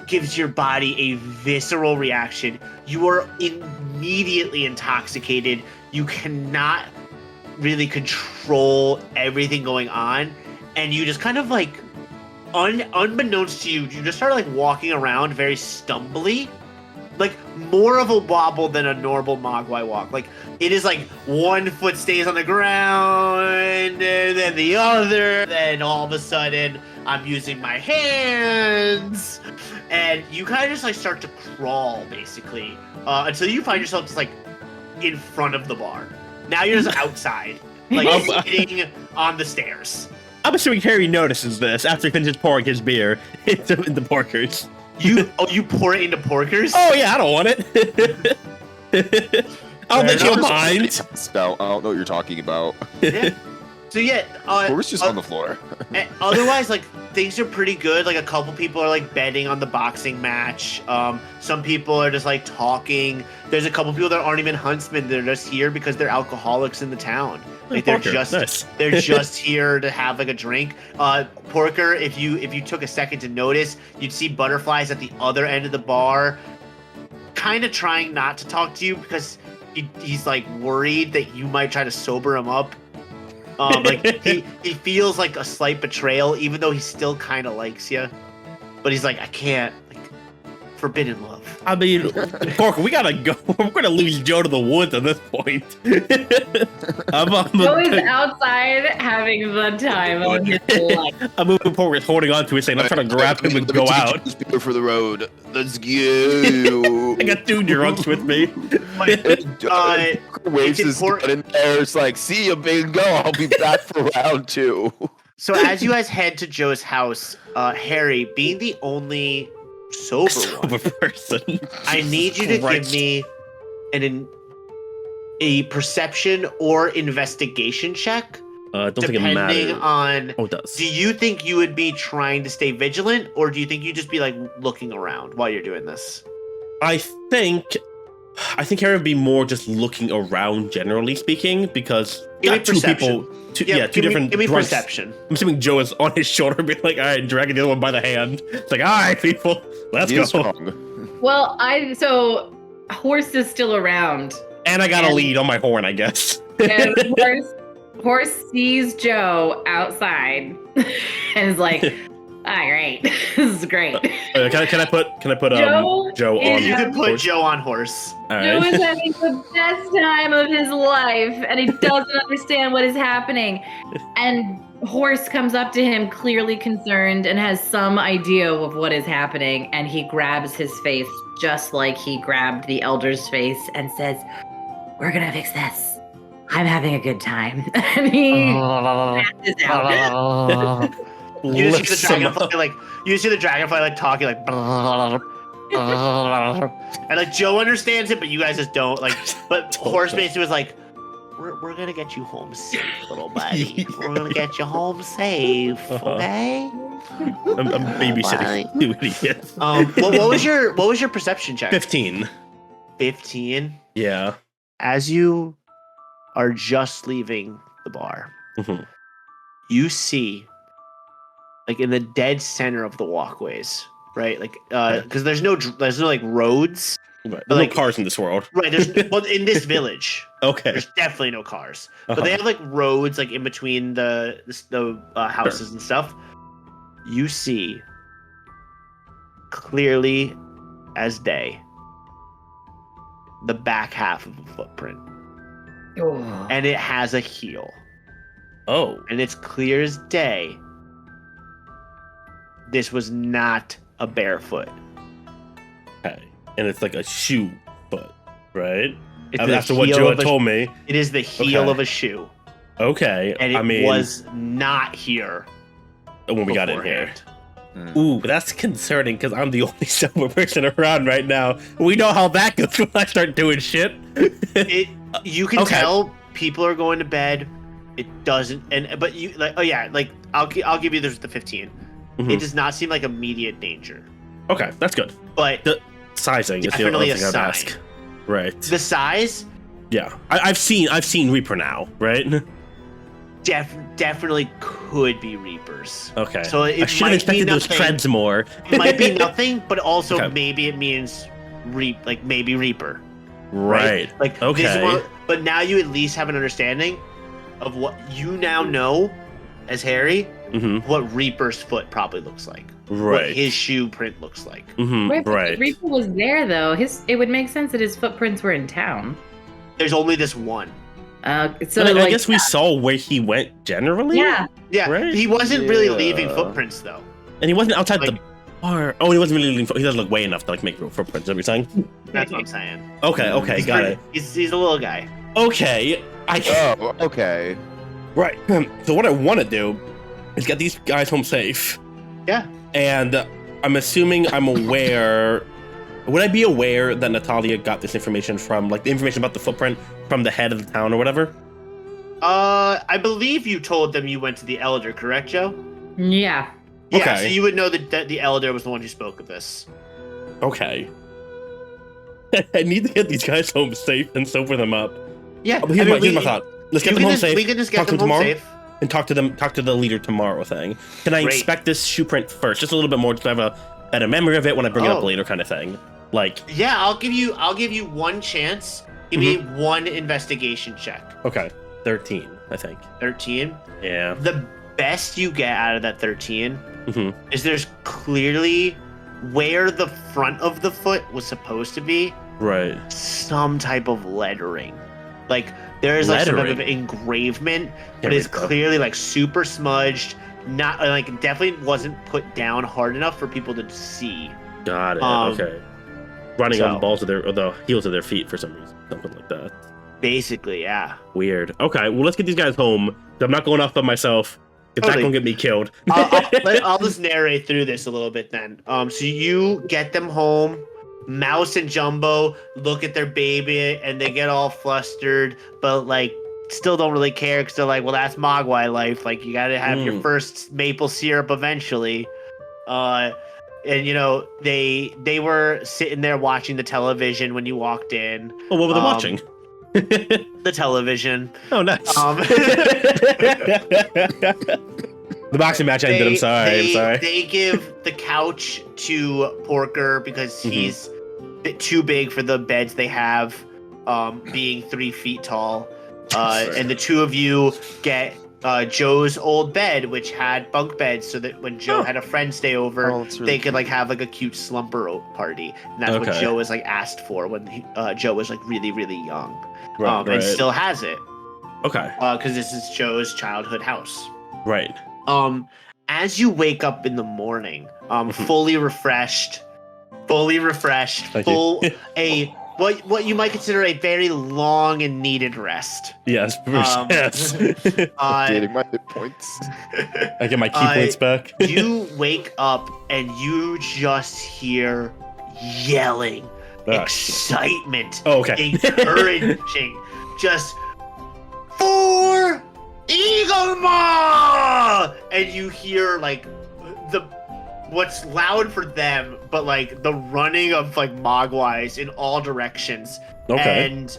gives your body a visceral reaction. You are immediately intoxicated. You cannot really control everything going on. And you just kind of like, unbeknownst to you, you just start like walking around very stumbly. Like more of a wobble than a normal Mogwai walk. Like it is like one foot stays on the ground and then the other. Then all of a sudden I'm using my hands. And you kind of just like start to crawl basically until you find yourself just like in front of the bar. Now you're just outside, like sitting on the stairs. I'm assuming Harry notices this after he finishes pouring his beer into the Porkers. You pour it into Porkers? Oh yeah, I don't want it. I don't think he'll mind. Spell. I don't know what you're talking about. Yeah. So yeah, We're just on the floor. otherwise, like things are pretty good. Like a couple people are like betting on the boxing match. Some people are just like talking. There's a couple people that aren't even huntsmen. They're just here because they're alcoholics in the town. Like they're just here to have like a drink. Porker, if you took a second to notice, you'd see butterflies at the other end of the bar, kind of trying not to talk to you because he's like worried that you might try to sober him up. Like he feels like a slight betrayal, even though he still kind of likes you. But he's like, I can't. Like, forbidden love. I mean, Porker, we gotta go. We're gonna lose Joe to the woods at this point. Joe is outside having the time of his life. I'm moving forward, holding on to his thing. I'm trying to grab him and go out. Prepare for the road. Let's go. I got 2 drunks with me. Waves his gun in there. It's like, see you, big go. I'll be back for round 2. So as you guys head to Joe's house, Harry, being the only sober person, I need you to give me a perception or investigation check. Don't think it matters. Depending on, it does. Do you think you would be trying to stay vigilant, or do you think you'd just be like looking around while you're doing this? I think Harry would be more just looking around, generally speaking, because got 2 people. Two different. Give me drunks. perception. I'm assuming Joe is on his shoulder, being like, "All right," dragging the other one by the hand. It's like, "All right, people, let's go." Strong. Well, so Horse is still around, And I got a lead on my horn, I guess. and Horse sees Joe outside and is like, "Ah, great, this is great." Can I put Joe on? You can put horse? Joe on horse. All Joe right. is having the best time of his life, and he doesn't understand what is happening. And Horse comes up to him, clearly concerned, and has some idea of what is happening. And he grabs his face, just like he grabbed the elder's face, and says, "We're gonna fix this. I'm having a good time." And he passes out. You just see the dragonfly like talking like and like Joe understands it, but you guys just don't like. But Horse basically was like, "We're gonna get you home safe, little buddy. We're gonna get you home safe, okay?" I'm babysitting you idiots. What was your perception check? 15. 15. Yeah. As you are just leaving the bar, you see, like in the dead center of the walkways, right? Like, because there's no like roads. Right. There's like, no cars in this world. Right. Well, in this village, Okay. there's definitely no cars, but they have like roads like in between the houses and stuff. You see clearly as day the back half of a footprint, and it has a heel. Oh. And it's clear as day. This was not a barefoot. Okay. And it's like a shoe foot, right? It's After what Joe had told me. It is the heel of a shoe. Okay. And it was not here when we got in here. beforehand. Ooh, that's concerning because I'm the only sober person around right now. We know how that goes when I start doing shit. You can tell people are going to bed. It doesn't, but you like. Oh yeah, like I'll give you the 15. It does not seem like immediate danger. Okay, that's good. But the sizing is the other thing I'd ask. Right. The size? Yeah, I've seen Reaper now, right? Definitely could be Reapers. Okay. So I should have expected those treads more. It might be nothing, but also maybe it means maybe Reaper. Right. Like okay. But now you at least have an understanding of what you now know as Harry, what Reaper's foot probably looks like. Right. What his shoe print looks like. Right. Reaper was there though. It would make sense that his footprints were in town. There's only this one. So I guess we saw where he went generally. Yeah. Right? He wasn't really leaving footprints though. And he wasn't outside the bar. Oh, he wasn't really leaving. He doesn't look way enough to like make real footprints. Is that what you're saying? That's what I'm saying. Okay, got it. He's a little guy. Okay. Okay. Right. So what I want to do is get these guys home safe. Yeah. And I'm assuming I'm aware. Would I be aware that Natalia got this information from, like, the information about the footprint from the head of the town or whatever? I believe you told them you went to the Elder, correct, Joe? Yeah. Yeah, Okay. so you would know that the Elder was the one who spoke of this. Okay. I need to get these guys home safe and sober them up. Yeah, Here's my thought. Let's get them home safe. We can just get talk to them home tomorrow, safe. and talk to the leader tomorrow thing. Can I Great. inspect this shoe print first? Just a little bit more, just to have a better memory of it when I bring it up Oh. later, kind of thing. Like, Yeah, I'll give you one chance. Give me one investigation check. okay, 13, I think. 13. Yeah. The best you get out of that 13 Mhm. is there's clearly where the front of the foot was supposed to be Right. some type of lettering. Like there is like some type of Lettering? engravement, but There we it's go. clearly like super smudged. Not like definitely wasn't put down hard enough for people to see. Got it. Um, Okay. Running on so- the balls of the heels of their feet for some reason, something like that. Basically, yeah. Weird. Okay, well let's get these guys home. I'm not going off by myself. If that Totally. gonna get me killed. I'll just narrate through this a little bit then. So you get them home. Mouse and Jumbo look at their baby and they get all flustered, but like still don't really care because they're like, well, that's Mogwai life. Like you gotta have your first maple syrup eventually. And you know they were sitting there watching the television when you walked in. Oh, what were they watching? The television. Oh, nice. Um, The boxing match ended. I'm sorry. They give the couch to Porker because he's a bit too big for the beds they have, being 3 feet tall. And the two of you get Joe's old bed, which had bunk beds, so that when Joe had a friend stay over, that's really they could like have like a cute slumber party. And that's what Okay. Joe was like asked for when Joe was like really, really young. Right, And still has it Okay. because this is Joe's childhood house. Right. As you wake up in the morning, fully refreshed, Thank you. what you might consider a very long and needed rest. Yes. Yes. Updating my hit points. I get my key points back. You wake up and you just hear yelling, Ah, shit. excitement, Oh, okay. encouraging, just for Eaglemaw! And you hear like what's loud for them, but like the running of like Mogwais in all directions. Okay. And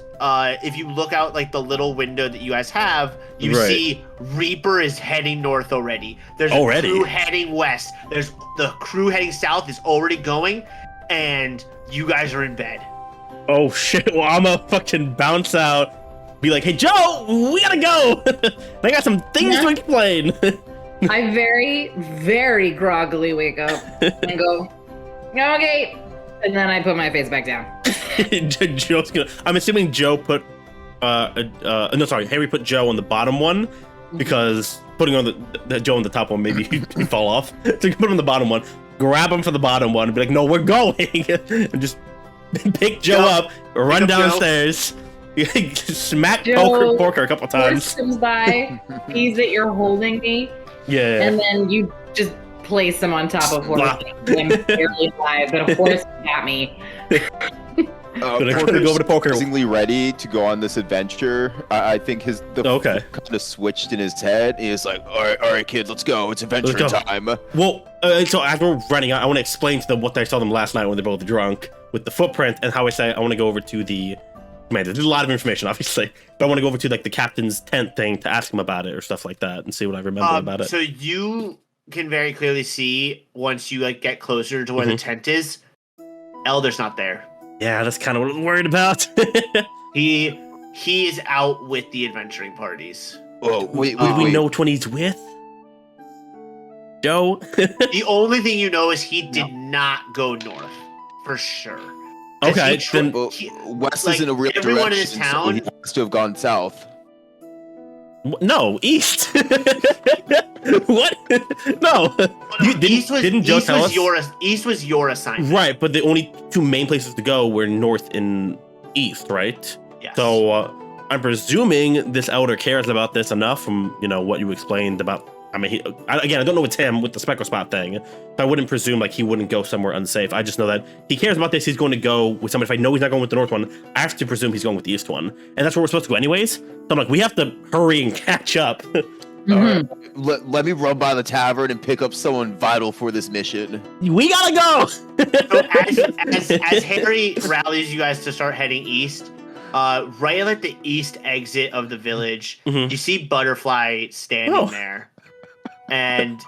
if you look out like the little window that you guys have, you Right. see Reaper is heading north already. There's Already? a crew heading west. There's the crew heading south is already going, and you guys are in bed. Oh shit! Well, I'm gonna fucking bounce out. Be like, hey Joe, we gotta go. I got some things to explain. I very, very groggily wake up and go, okay. And then I put my face back down. Joe's gonna. I'm assuming Joe put. No, sorry. Harry put Joe on the bottom one because putting on the Joe on the top one maybe he'd fall off. So you can put him on the bottom one, grab him for the bottom one, and be like, no, we're going, and just pick Joe up, run up Joe. downstairs, smack Joe, Porker a couple Horse times. comes by, sees that you're holding me, Yeah. and then you just place him on top of Horse. Slap. I'm barely alive, but Horse got me. Gonna go over to Porker. Surprisingly ready to go on this adventure. I think Okay. kind of switched in his head. He was like, all right, kids, let's go. It's adventure Let's go. time. Well, so as we're running, I want to explain to them what I saw them last night when they're both drunk with the footprint and how I say I want to go over to the commander. There's a lot of information, obviously, but I want to go over to like the captain's tent thing to ask him about it or stuff like that and see what I remember about it. So you can very clearly see once you like get closer to where the tent is, Elder's not there. Yeah, that's kind of what I'm worried about. He is out with the adventuring parties. Oh, wait. Do we know which one he's with? Joe? The only thing you know is he did not go north, for sure. 'Cause Okay, he tr- then- Well, he- west like, is in a real everyone direction, in his town- so he has to have gone south. No, east. What? No. You didn't Joe tell us? East was your assignment. Right, but the only two main places to go were north and east, right? Yes. So I'm presuming this elder cares about this enough from what you explained about I mean, again, I don't know what's him with the speckle-spot thing, but I wouldn't presume like he wouldn't go somewhere unsafe. I just know that he cares about this. He's going to go with someone. If I know he's not going with the north one, I have to presume he's going with the east one, and that's where we're supposed to go anyways. So I'm like, we have to hurry and catch up. All right. Let me run by the tavern and pick up someone vital for this mission. We gotta go. So as Harry rallies you guys to start heading east, right at the east exit of the village, you see Butterfly standing there, and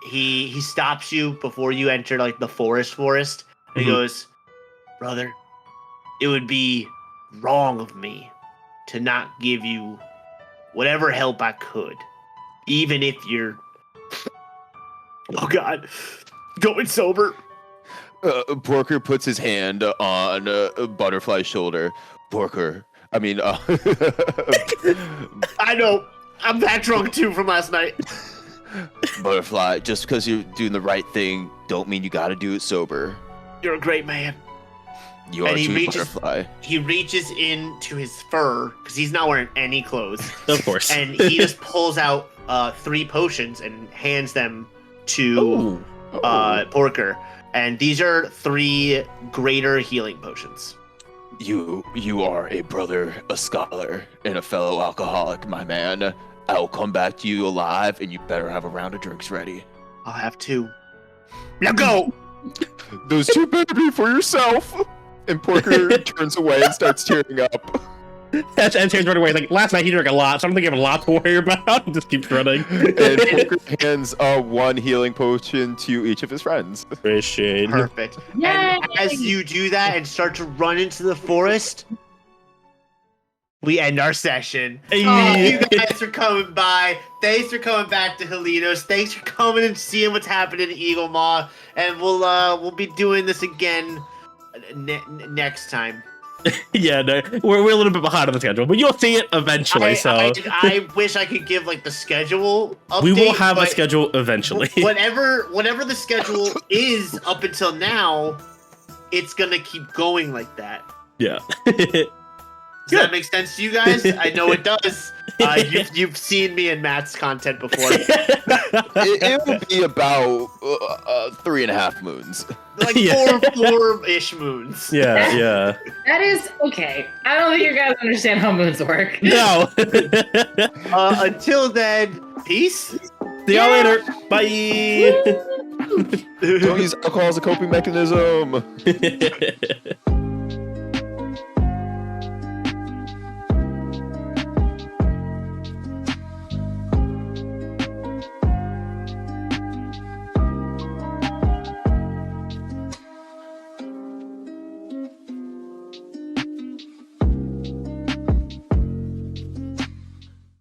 he stops you before you enter like the forest, and he goes, "Brother, it would be wrong of me to not give you whatever help I could, even if you're, oh God, going sober." Porker puts his hand on Butterfly's shoulder. Porker, I mean, I know, I'm that drunk too from last night. Butterfly, just because you're doing the right thing, don't mean you gotta do it sober. You're a great man. You are too, Butterfly. He reaches into his fur, because he's not wearing any clothes. Of course. And he just pulls out 3 potions and hands them to Porker. And these are 3 greater healing potions. You are a brother, a scholar, and a fellow alcoholic, my man. I'll come back to you alive, and you better have a round of drinks ready. I'll have 2. Now go! Those 2 better be for yourself. And Porker turns away and starts tearing up. And turns right away. Like last night, he drank a lot, so I don't think I have a lot to worry about. Just keeps running. And Porker hands 1 healing potion to each of his friends. Appreciate. Perfect. Yay! And as you do that and start to run into the forest, we end our session. Hey. You guys for coming by. Thanks for coming back to Helitos. Thanks for coming and seeing what's happening in Eaglemaw. And we'll be doing this again next time. Yeah, no, we're a little bit behind on the schedule, but you'll see it eventually. I wish I could give like the schedule update. We will have a schedule eventually. whatever the schedule is up until now, it's gonna keep going like that. Yeah. Does that make sense to you guys? I know it does. You've seen me in Matt's content before. It will be about 3.5 moons. Like four-ish moons. Yeah. That is okay. I don't think you guys understand how moons work. No. Until then, peace. See y'all later. Bye. Don't use alcohol as a coping mechanism.